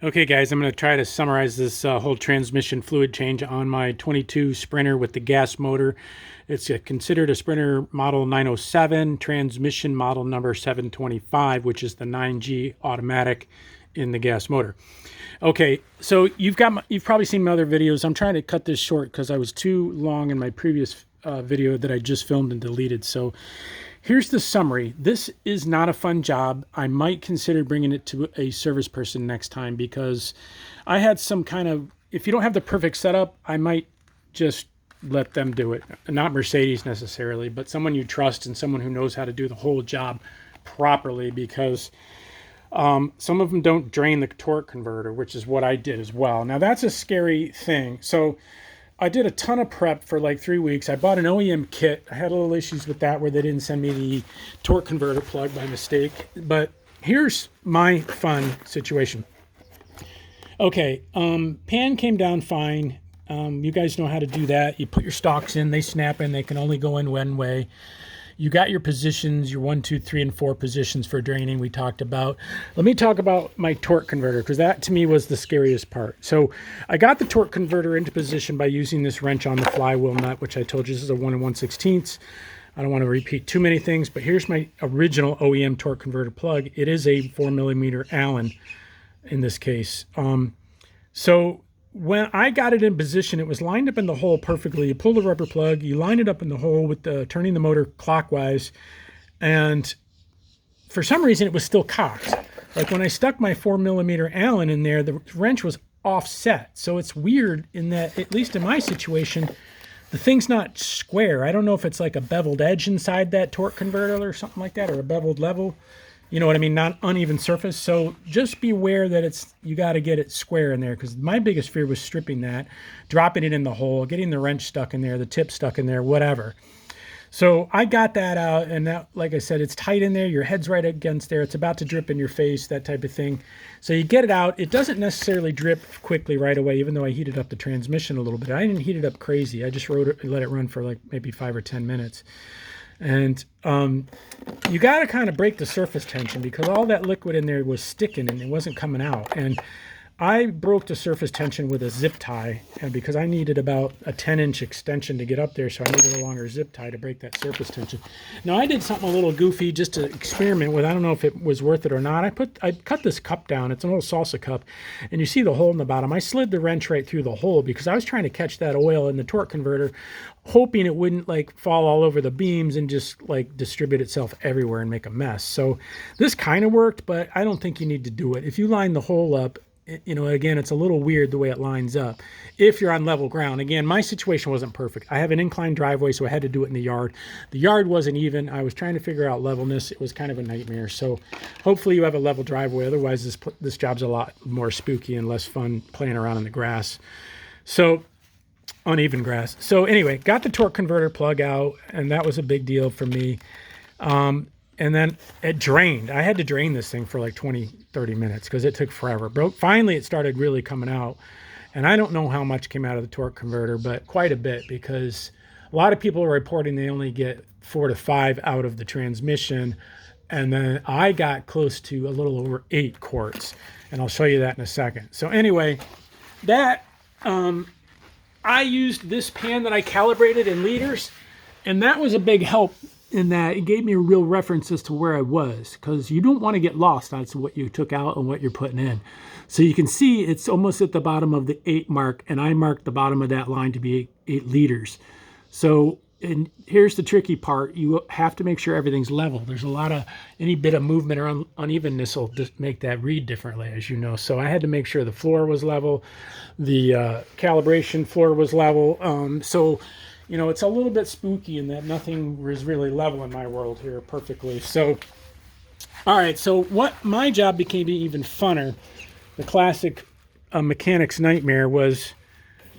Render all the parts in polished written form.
Okay guys, I'm going to try to summarize this whole transmission fluid change on my 22 Sprinter with the gas motor. It's considered a Sprinter model 907, transmission model number 725, which is the 9G automatic in the gas motor. Okay, so you've probably seen my other videos. I'm trying to cut this short because I was too long in my previous video that I just filmed and deleted. So here's the summary. This is not a fun job. I might consider bringing it to a service person next time because I had some kind of, if you don't have the perfect setup, I might just let them do it. Not Mercedes necessarily, but someone you trust and someone who knows how to do the whole job properly, because some of them don't drain the torque converter, which is what I did as well. Now that's a scary thing. So I did a ton of prep for like 3 weeks. I bought an OEM kit. I had a little issues with that where they didn't send me the torque converter plug by mistake. But here's my fun situation. Okay, pan came down fine. You guys know how to do that. You put your stalks in, they snap in, they can only go in one way. You got your positions, your 1, 2, 3, and 4 positions for draining we talked about. Let me talk about my torque converter, because that to me was the scariest part. So I got the torque converter into position by using this wrench on the flywheel nut, which I told you this is a 1 1/16. I don't want to repeat too many things, but here's my original OEM torque converter plug. It is a 4mm Allen in this case. So when I got it in position, it was lined up in the hole perfectly. You pull the rubber plug, you line it up in the hole with turning the motor clockwise, and for some reason it was still cocked. Like when I stuck my 4mm Allen in there, the wrench was offset. So it's weird in that, at least in my situation, the thing's not square. I don't know if it's like a beveled edge inside that torque converter or something like that, or a beveled level. You know what I mean? Not uneven surface. So just be aware that you got to get it square in there, because my biggest fear was stripping that, dropping it in the hole, getting the wrench stuck in there, the tip stuck in there, whatever. So I got that out, and that, like I said, it's tight in there. Your head's right against there. It's about to drip in your face, that type of thing. So you get it out. It doesn't necessarily drip quickly right away, even though I heated up the transmission a little bit. I didn't heat it up crazy. I just let it run for like maybe 5 or 10 minutes. And you got to kind of break the surface tension, because all that liquid in there was sticking and it wasn't coming out. And I broke the surface tension with a zip tie, and because I needed about a 10-inch extension to get up there, so I needed a longer zip tie to break that surface tension. Now I did something a little goofy just to experiment with. I don't know if it was worth it or not. I cut this cup down. It's an old salsa cup, and you see the hole in the bottom. I slid the wrench right through the hole because I was trying to catch that oil in the torque converter, hoping it wouldn't like fall all over the beams and just like distribute itself everywhere and make a mess. So this kind of worked, but I don't think you need to do it. If you line the hole up, you know, again, it's a little weird the way it lines up if you're on level ground. Again, my situation wasn't perfect. I have an inclined driveway, so I had to do it in the yard. The yard wasn't even. I was trying to figure out levelness. It was kind of a nightmare. So hopefully you have a level driveway. Otherwise, this job's a lot more spooky and less fun playing around in the grass. So uneven grass. So anyway, got the torque converter plug out, and that was a big deal for me. And then it drained. I had to drain this thing for like 20, 30 minutes because it took forever. Finally, it started really coming out. And I don't know how much came out of the torque converter, but quite a bit, because a lot of people are reporting they only get 4 to 5 out of the transmission. And then I got close to a little over 8 quarts. And I'll show you that in a second. So anyway, I used this pan that I calibrated in liters, and that was a big help in that it gave me a real reference as to where I was, because you don't want to get lost on what you took out and what you're putting in. So you can see it's almost at the bottom of the 8 mark, and I marked the bottom of that line to be 8 liters. So, and here's the tricky part. You have to make sure everything's level. There's a lot of, any bit of movement or unevenness will just make that read differently, as you know. So I had to make sure the floor was level, the calibration floor was level. So, you know, it's a little bit spooky in that nothing was really level in my world here perfectly. So, all right, so what my job became even funner, the classic mechanic's nightmare, was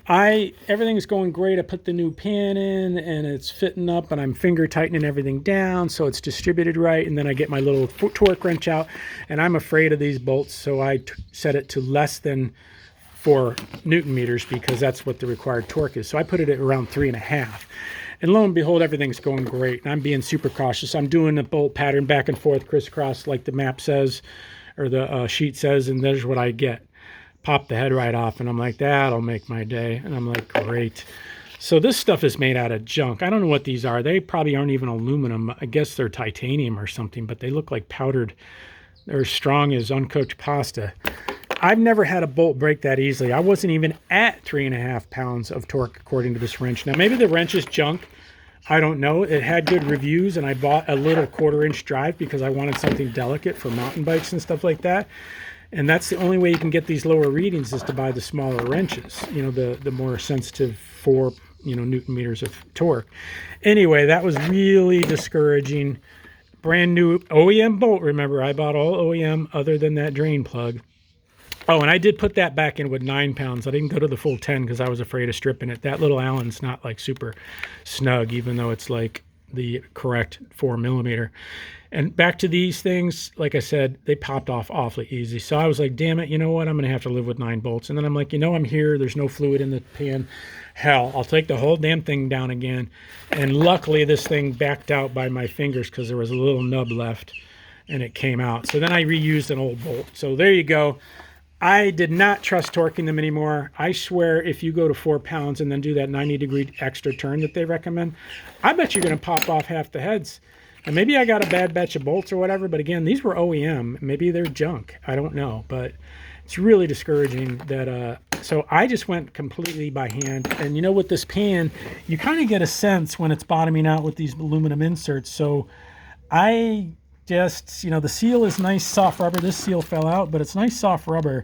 everything's going great. I put the new pan in and it's fitting up, and I'm finger tightening everything down so it's distributed right. And then I get my little torque wrench out, and I'm afraid of these bolts, so I set it to less than 4 Newton meters, because that's what the required torque is. So I put it at around 3.5. And lo and behold, everything's going great. And I'm being super cautious. I'm doing a bolt pattern back and forth, crisscross, like the map says, or the sheet says, and there's what I get. popped the head right off, and I'm like, that'll make my day. And I'm like, great. So this stuff is made out of junk. I don't know what these are. They probably aren't even aluminum. I guess they're titanium or something, but they look like powdered. They're as strong as uncooked pasta. I've never had a bolt break that easily. I wasn't even at 3.5 pounds of torque according to this wrench. Now maybe the wrench is junk. I don't know. It had good reviews, and I bought a little 1/4-inch drive because I wanted something delicate for mountain bikes and stuff like that. And that's the only way you can get these lower readings, is to buy the smaller wrenches, you know, the more sensitive 4, Newton meters of torque. Anyway, that was really discouraging. Brand new OEM bolt. Remember, I bought all OEM other than that drain plug. Oh, and I did put that back in with 9 pounds. I didn't go to the full 10 because I was afraid of stripping it. That little Allen's not like super snug, even though it's like the correct 4mm. And back to these things, like I said, they popped off awfully easy. So I was like, damn it, you know what? I'm going to have to live with 9 bolts. And then I'm like, I'm here. There's no fluid in the pan. Hell, I'll take the whole damn thing down again. And luckily, this thing backed out by my fingers because there was a little nub left, and it came out. So then I reused an old bolt. So there you go. I did not trust torquing them anymore. I swear, if you go to 4 pounds and then do that 90-degree extra turn that they recommend, I bet you're going to pop off half the heads. And maybe I got a bad batch of bolts or whatever, but again, these were OEM. Maybe they're junk. I don't know, but it's really discouraging that. So I just went completely by hand. And with this pan, you kind of get a sense when it's bottoming out with these aluminum inserts. So I just, the seal is nice soft rubber. This seal fell out, but it's nice soft rubber.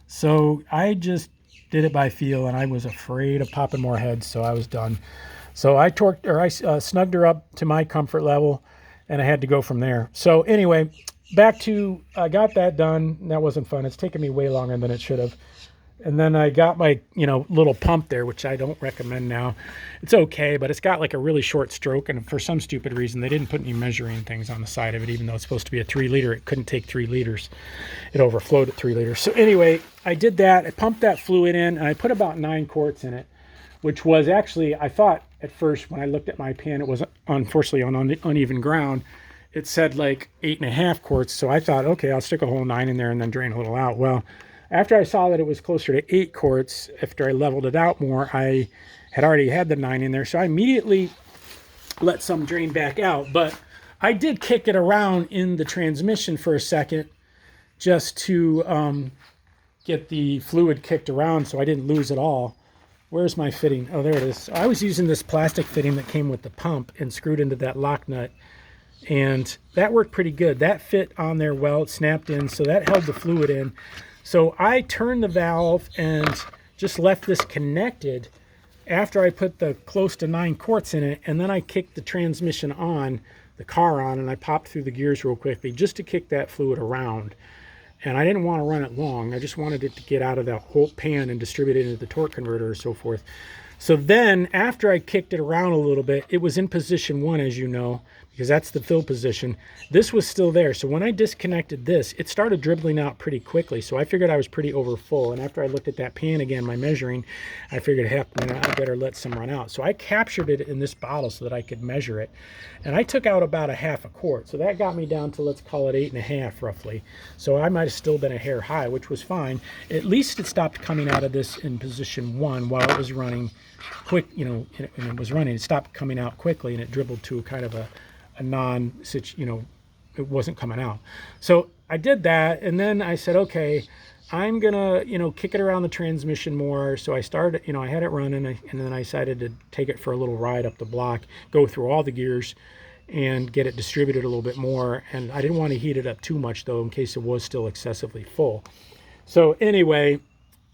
So I just did it by feel, and I was afraid of popping more heads, so I was done. So I snugged her up to my comfort level, and I had to go from there. So anyway, back to, I got that done. That wasn't fun. It's taken me way longer than it should have. And then I got my, little pump there, which I don't recommend now. It's okay, but it's got like a really short stroke. And for some stupid reason, they didn't put any measuring things on the side of it, even though it's supposed to be a 3-liter. It couldn't take 3 liters. It overflowed at 3 liters. So anyway, I did that. I pumped that fluid in, and I put about 9 quarts in it, which was actually, I thought at first when I looked at my pan, it was unfortunately on uneven ground. It said like 8.5 quarts. So I thought, okay, I'll stick a whole 9 in there and then drain a little out. Well, after I saw that it was closer to 8 quarts, after I leveled it out more, I had already had the 9 in there. So I immediately let some drain back out. But I did kick it around in the transmission for a second just to get the fluid kicked around so I didn't lose it all. Where's my fitting? Oh, there it is. I was using this plastic fitting that came with the pump and screwed into that lock nut. And that worked pretty good. That fit on there well. It snapped in, so that held the fluid in. So I turned the valve and just left this connected after I put the close to 9 quarts in it, and then I kicked the transmission on, the car on, and I popped through the gears real quickly just to kick that fluid around. And I didn't want to run it long. I just wanted it to get out of that whole pan and distribute it into the torque converter or so forth. So then after I kicked it around a little bit, it was in position 1, as you know, because that's the fill position. This was still there. So when I disconnected this, it started dribbling out pretty quickly. So I figured I was pretty over full. And after I looked at that pan again, my measuring, I figured, heck, I better let some run out. So I captured it in this bottle so that I could measure it. And I took out about 1/2 quart. So that got me down to, let's call it 8.5 roughly. So I might have still been a hair high, which was fine. At least it stopped coming out of this in position 1 while it was running quick, and it was running. It stopped coming out quickly, and it dribbled to kind of a it wasn't coming out. So I did that, and then I said, okay, I'm gonna, kick it around the transmission more. So I started, I had it running, and then I decided to take it for a little ride up the block, go through all the gears, and get it distributed a little bit more. And I didn't want to heat it up too much, though, in case it was still excessively full. So anyway,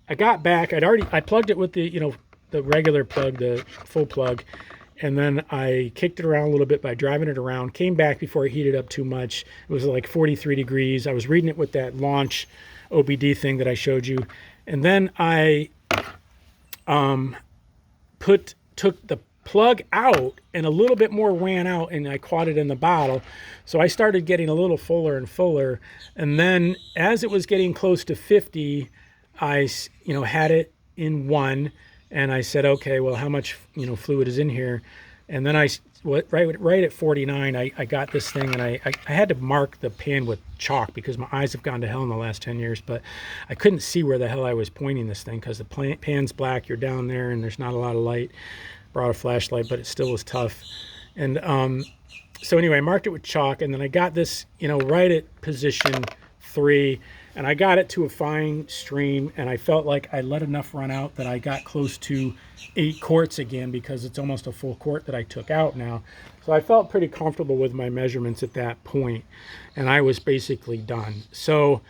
I got back. I plugged it with the, the regular plug, the full plug. And then I kicked it around a little bit by driving it around, came back before it heated up too much. It was like 43 degrees. I was reading it with that launch OBD thing that I showed you. And then I took the plug out, and a little bit more ran out, and I caught it in the bottle. So I started getting a little fuller and fuller. And then as it was getting close to 50, I had it in 1. And I said, okay, well, how much, fluid is in here? And then right at 49, I got this thing, and I had to mark the pan with chalk because my eyes have gone to hell in the last 10 years, but I couldn't see where the hell I was pointing this thing because the pan's black, you're down there, and there's not a lot of light. Brought a flashlight, but it still was tough. And so anyway, I marked it with chalk, and then I got this, right at position 3, and I got it to a fine stream, and I felt like I let enough run out that I got close to 8 quarts again, because it's almost a full quart that I took out now. So I felt pretty comfortable with my measurements at that point, and I was basically done. So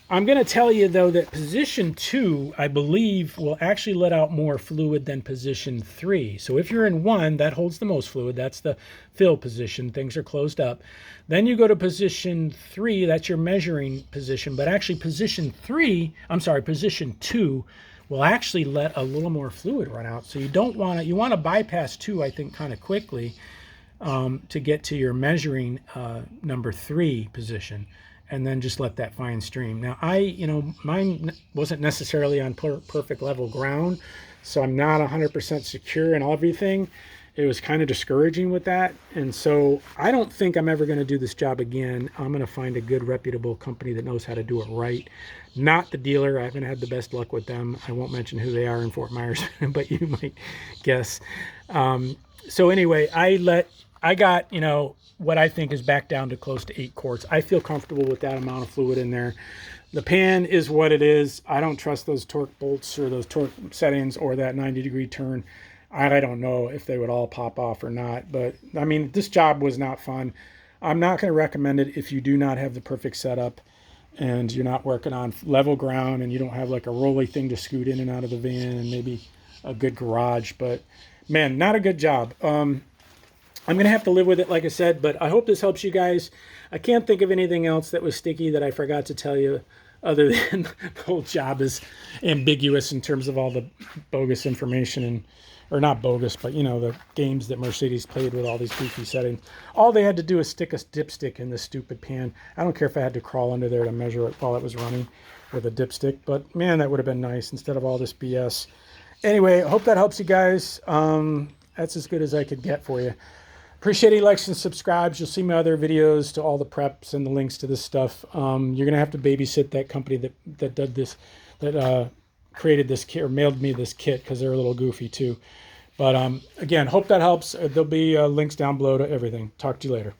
I'm going to tell you, though, that position 2, I believe, will actually let out more fluid than position 3. So if you're in 1, that holds the most fluid. That's the fill position. Things are closed up. Then you go to position 3. That's your measuring position. But actually position 2 will actually let a little more fluid run out. So you don't want to, you want to bypass 2, I think, kind of quickly to get to your measuring number 3 position, and then just let that fine stream. Now mine wasn't necessarily on perfect level ground, so I'm not 100% secure in everything. It was kind of discouraging with that. And so I don't think I'm ever going to do this job again. I'm going to find a good reputable company that knows how to do it right. Not the dealer. I haven't had the best luck with them. I won't mention who they are in Fort Myers, but you might guess. So anyway, I got, what I think is back down to close to 8 quarts. I feel comfortable with that amount of fluid in there. The pan is what it is. I don't trust those torque bolts or those torque settings or that 90-degree turn. I don't know if they would all pop off or not. But, I mean, this job was not fun. I'm not going to recommend it if you do not have the perfect setup and you're not working on level ground and you don't have like a rolly thing to scoot in and out of the van and maybe a good garage. But, man, not a good job. I'm going to have to live with it, like I said, but I hope this helps you guys. I can't think of anything else that was sticky that I forgot to tell you, other than the whole job is ambiguous in terms of all the bogus information, or not bogus, but, the games that Mercedes played with all these goofy settings. All they had to do is stick a dipstick in this stupid pan. I don't care if I had to crawl under there to measure it while it was running with a dipstick, but, man, that would have been nice instead of all this BS. Anyway, I hope that helps you guys. That's as good as I could get for you. Appreciate any likes and subscribes. You'll see my other videos to all the preps and the links to this stuff. You're going to have to babysit that company that did this, that created this kit or mailed me this kit, because they're a little goofy too. But again, hope that helps. There'll be links down below to everything. Talk to you later.